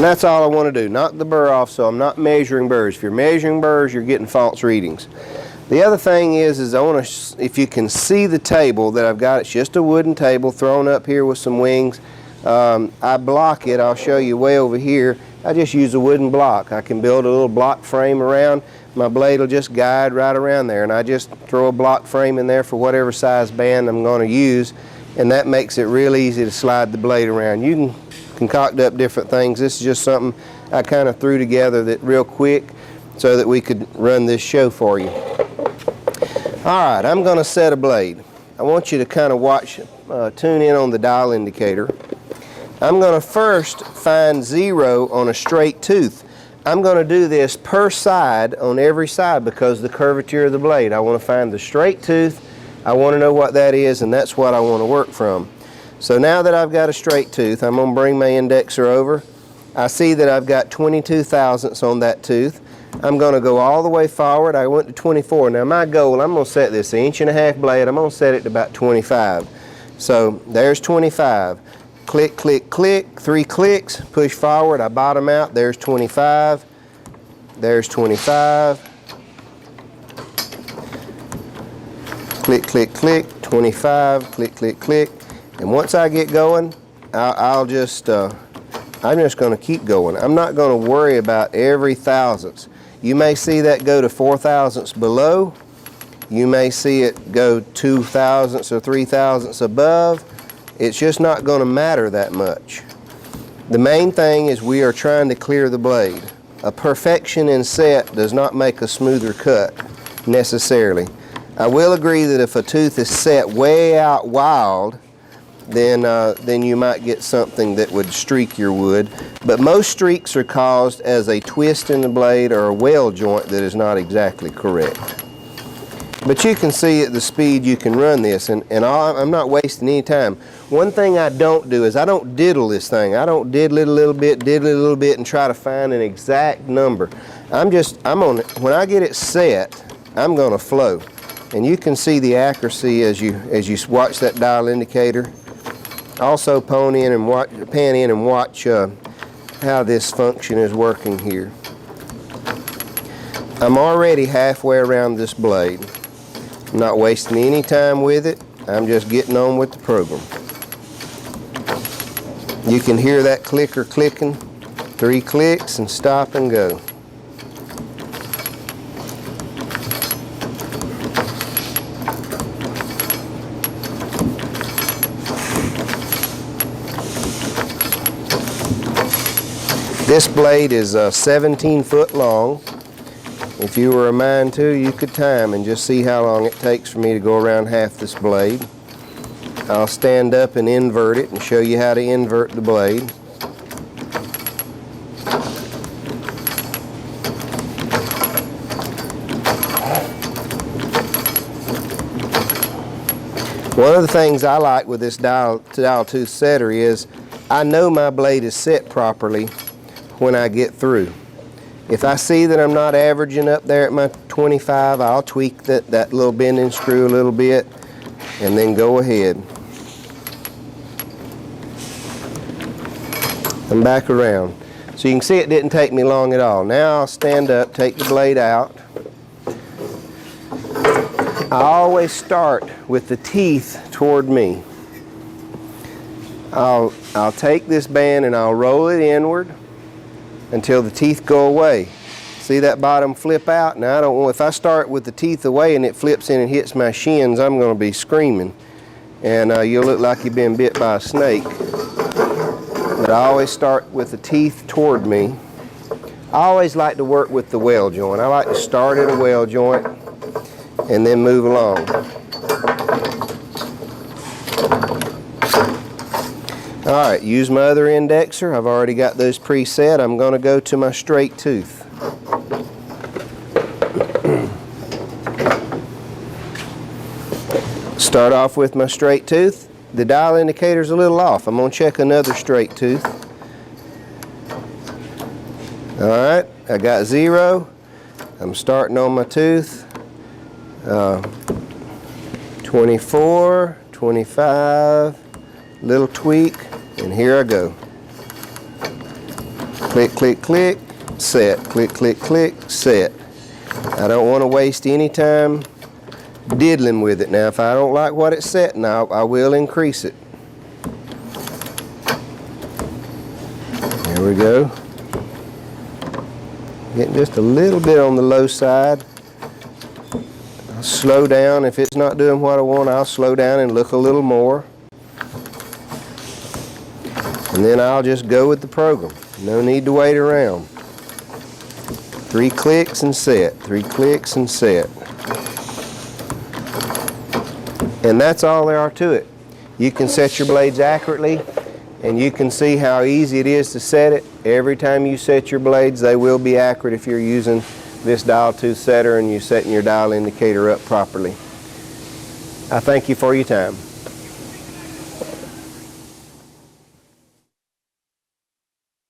And that's all I want to do, knock the burr off so I'm not measuring burrs. If you're measuring burrs, you're getting false readings. The other thing is I want to, if you can see the table that I've got, it's just a wooden table thrown up here with some wings. I block it, I'll show you way over here. I just use a wooden block. I can build a little block frame around. My blade will just guide right around there, and I just throw a block frame in there for whatever size band I'm going to use, and that makes it real easy to slide the blade around. You can concoct up different things. This is just something I kind of threw together that real quick so that we could run this show for you. Alright, I'm going to set a blade. I want you to kind of watch, tune in on the dial indicator. I'm going to first find 0 on a straight tooth. I'm going to do this per side on every side because of the curvature of the blade. I want to find the straight tooth. I want to know what that is, and that's what I want to work from. So now that I've got a straight tooth, I'm going to bring my indexer over. I see that I've got 22 thousandths on that tooth. I'm going to go all the way forward. I went to 24. Now my goal, I'm going to set this 1.5 inch blade. I'm going to set it to about 25. So there's 25. Click, click, click, 3 clicks, push forward, I bottom out, there's 25, there's 25, click, click, click, 25, click, click, click, and once I get going, I'm just going to keep going. I'm not going to worry about every thousandths. You may see that go to 4 thousandths below, you may see it go 2 thousandths or 3 thousandths above. It's just not going to matter that much. The main thing is we are trying to clear the blade. A perfection in set does not make a smoother cut necessarily. I will agree that if a tooth is set way out wild, then you might get something that would streak your wood. But most streaks are caused as a twist in the blade or a weld joint that is not exactly correct. But you can see at the speed you can run this, and I'm not wasting any time. One thing I don't do is I don't diddle this thing. I don't diddle it a little bit, and try to find an exact number. When I get it set, I'm going to flow. And you can see the accuracy as you watch that dial indicator. Also pan in and watch how this function is working here. I'm already halfway around this blade. I'm not wasting any time with it. I'm just getting on with the program. You can hear that clicker clicking. 3 clicks and stop and go. This blade is 17 foot long. If you were a mind to, you could time and just see how long it takes for me to go around half this blade. I'll stand up and invert it and show you how to invert the blade. One of the things I like with this dial tooth setter is I know my blade is set properly when I get through. If I see that I'm not averaging up there at my 25, I'll tweak that little bending screw a little bit and then go ahead. And back around. So you can see it didn't take me long at all. Now I'll stand up, take the blade out. I always start with the teeth toward me. I'll take this band and I'll roll it inward until the teeth go away. See that bottom flip out? Now I don't want, if I start with the teeth away and it flips in and hits my shins, I'm going to be screaming. And you'll look like you've been bit by a snake. But I always start with the teeth toward me. I always like to work with the weld joint. I like to start at a weld joint and then move along. Alright, use my other indexer. I've already got those preset. I'm going to go to my straight tooth. Start off with my straight tooth. The dial indicator's a little off. I'm going to check another straight tooth. Alright, I got 0. I'm starting on my tooth. 24, 25, little tweak, and here I go. Click, click, click, set. Click, click, click, set. I don't want to waste any time diddling with it. Now, if I don't like what it's set now, I will increase it. There we go. Getting just a little bit on the low side. I'll slow down. If it's not doing what I want, I'll slow down and look a little more. And then I'll just go with the program. No need to wait around. 3 clicks and set. 3 clicks and set. And that's all there are to it. You can set your blades accurately, and you can see how easy it is to set it. Every time you set your blades, they will be accurate if you're using this dial tooth setter and you're setting your dial indicator up properly. I thank you for your time.